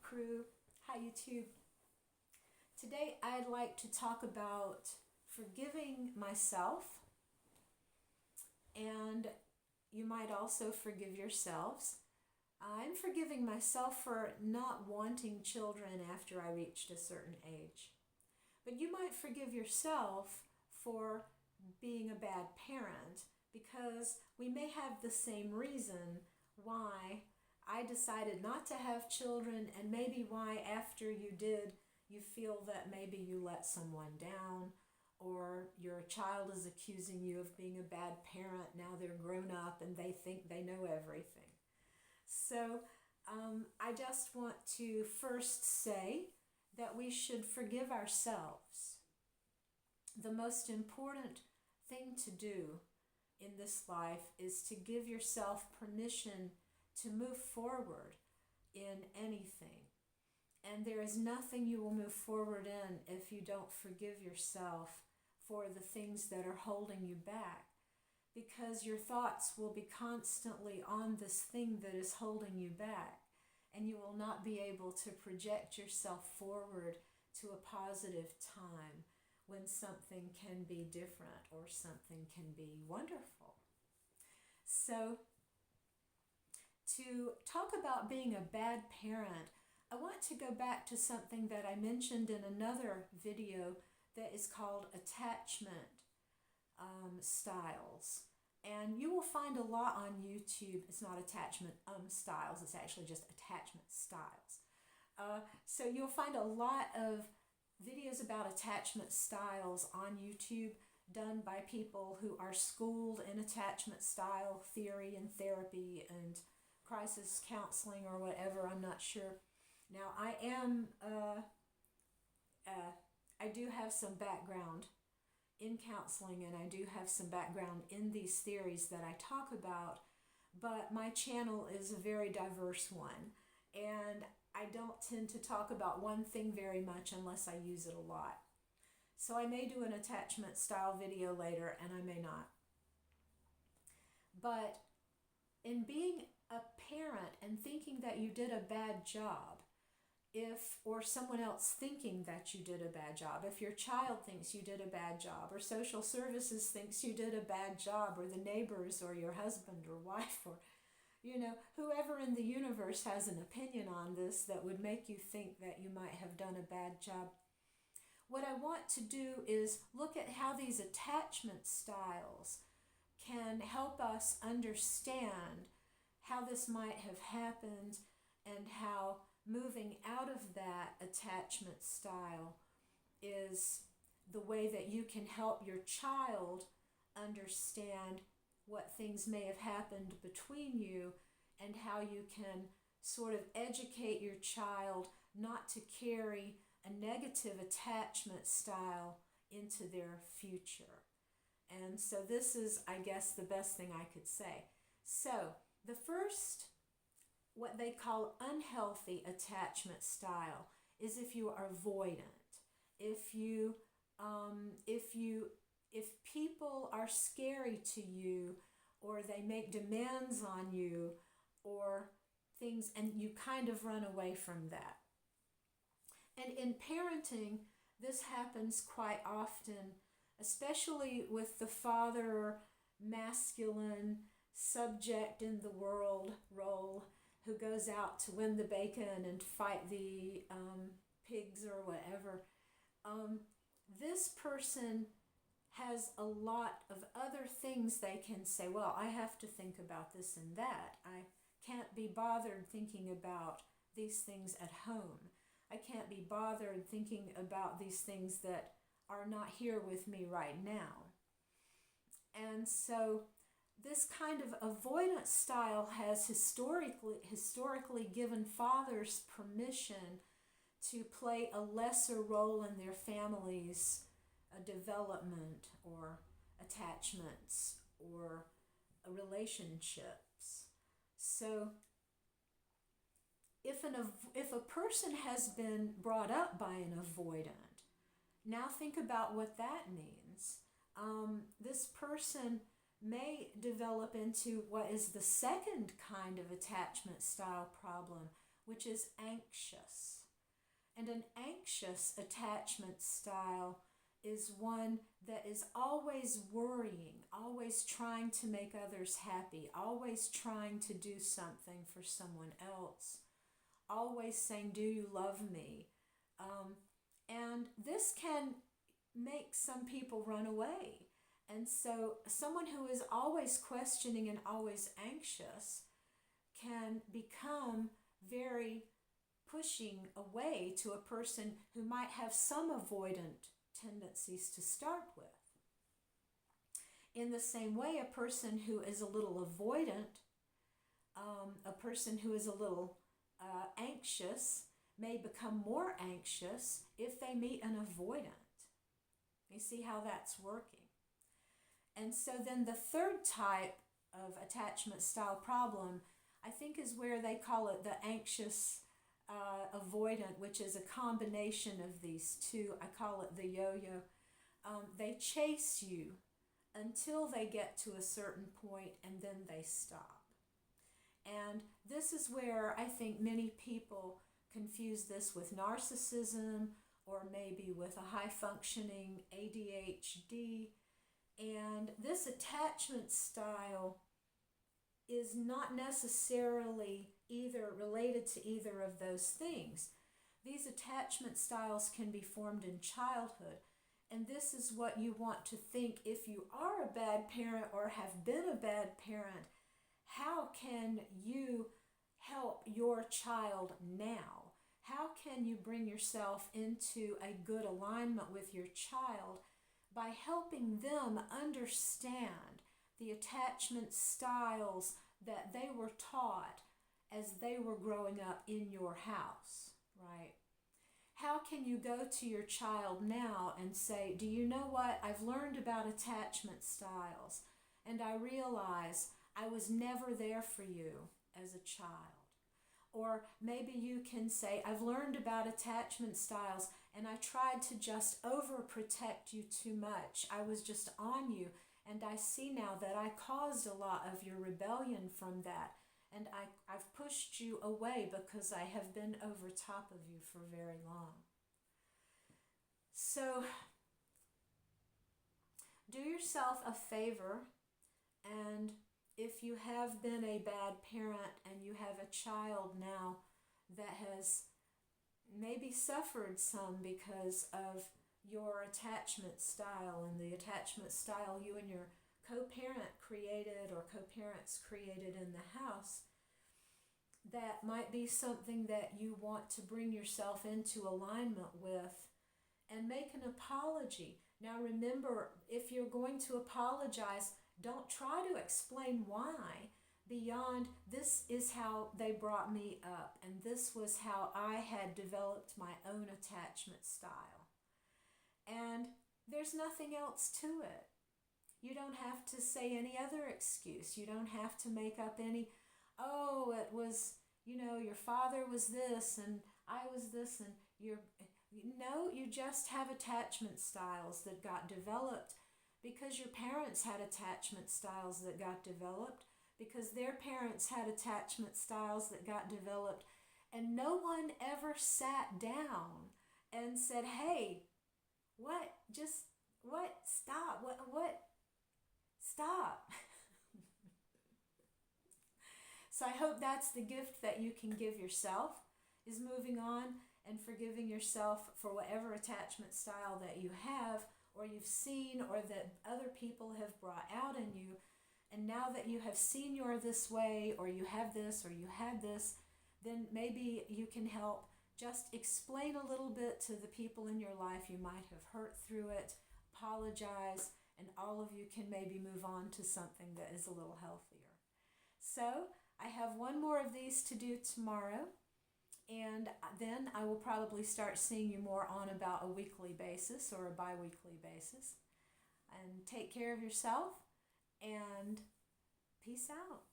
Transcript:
crew. Hi YouTube. Today I'd like to talk about forgiving myself, and you might also forgive yourselves. I'm forgiving myself for not wanting children after I reached a certain age. But you might forgive yourself for being a bad parent because we may have the same reason why I decided not to have children, and maybe why after you did, you feel that maybe you let someone down, or your child is accusing you of being a bad parent. Now they're grown up and they think they know everything. So I just want to first say that we should forgive ourselves. The most important thing to do in this life is to give yourself permission to move forward in anything. And there is nothing you will move forward in if you don't forgive yourself for the things that are holding you back. Because your thoughts will be constantly on this thing that is holding you back. And you will not be able to project yourself forward to a positive time when something can be different or something can be wonderful. So, to talk about being a bad parent, I want to go back to something that I mentioned in another video that is called attachment styles. And you will find a lot on YouTube. It's not attachment styles, it's actually just attachment styles. So you'll find a lot of videos about attachment styles on YouTube done by people who are schooled in attachment style theory and therapy and crisis counseling or whatever, I'm not sure. Now I do have some background in counseling, and I do have some background in these theories that I talk about, but my channel is a very diverse one, and I don't tend to talk about one thing very much unless I use it a lot. So I may do an attachment style video later, and I may not. But in being a parent and thinking that you did a bad job, or someone else thinking that you did a bad job, if your child thinks you did a bad job, or social services thinks you did a bad job, or the neighbors, or your husband or wife, or whoever in the universe has an opinion on this that would make you think that you might have done a bad job. What I want to do is look at how these attachment styles can help us understand how this might have happened, and how moving out of that attachment style is the way that you can help your child understand what things may have happened between you, and how you can sort of educate your child not to carry a negative attachment style into their future. And so this is, I guess, the best thing I could say. So the first, what they call unhealthy attachment style, is if you are avoidant. If people are scary to you, or they make demands on you, or things, and you kind of run away from that. And in parenting, this happens quite often, especially with the father, masculine, subject in the world role, who goes out to win the bacon and fight the pigs or whatever. This person has a lot of other things they can say. Well, I have to think about this and that. I can't be bothered thinking about these things at home. I can't be bothered thinking about these things that are not here with me right now. And so this kind of avoidance style has historically given fathers permission to play a lesser role in their families' development or attachments or relationships. So if a person has been brought up by an avoidant, now think about what that means. This person may develop into what is the second kind of attachment style problem, which is anxious. And an anxious attachment style is one that is always worrying, always trying to make others happy, always trying to do something for someone else, always saying, "Do you love me?" And this can make some people run away. And so someone who is always questioning and always anxious can become very pushing away to a person who might have some avoidant tendencies to start with. In the same way, a person who is a little avoidant, a person who is a little anxious, may become more anxious if they meet an avoidant. You see how that's working? And so then the third type of attachment style problem, I think, is where they call it the anxious-avoidant, which is a combination of these two. I call it the yo-yo. They chase you until they get to a certain point and then they stop. And this is where I think many people confuse this with narcissism, or maybe with a high-functioning ADHD. And this attachment style is not necessarily either related to either of those things. These attachment styles can be formed in childhood. And this is what you want to think if you are a bad parent or have been a bad parent. How can you help your child now? How can you bring yourself into a good alignment with your child by helping them understand the attachment styles that they were taught as they were growing up in your house, right? How can you go to your child now and say, "Do you know what? I've learned about attachment styles, and I realize I was never there for you as a child." Or maybe you can say, "I've learned about attachment styles and I tried to just overprotect you too much. I was just on you, and I see now that I caused a lot of your rebellion from that, and I've pushed you away because I have been over top of you for very long." So do yourself a favor, and if you have been a bad parent and you have a child now that has maybe suffered some because of your attachment style and the attachment style you and your co-parent created or co-parents created in the house, that might be something that you want to bring yourself into alignment with and make an apology. Now remember, if you're going to apologize, don't try to explain why beyond "this is how they brought me up and this was how I had developed my own attachment style." And there's nothing else to it. You don't have to say any other excuse. You don't have to make up any, "Oh, it was, your father was this and I was this," and no, you just have attachment styles that got developed because your parents had attachment styles that got developed, because their parents had attachment styles that got developed, and no one ever sat down and said, "Hey, stop." So I hope that's the gift that you can give yourself, is moving on and forgiving yourself for whatever attachment style that you have or you've seen or that other people have brought out in you. And now that you have seen you're this way, or you have this, or you had this, then maybe you can help just explain a little bit to the people in your life you might have hurt through it, apologize, and all of you can maybe move on to something that is a little healthier. So I have one more of these to do tomorrow, and then I will probably start seeing you more on about a weekly basis or a bi-weekly basis. And take care of yourself, and peace out.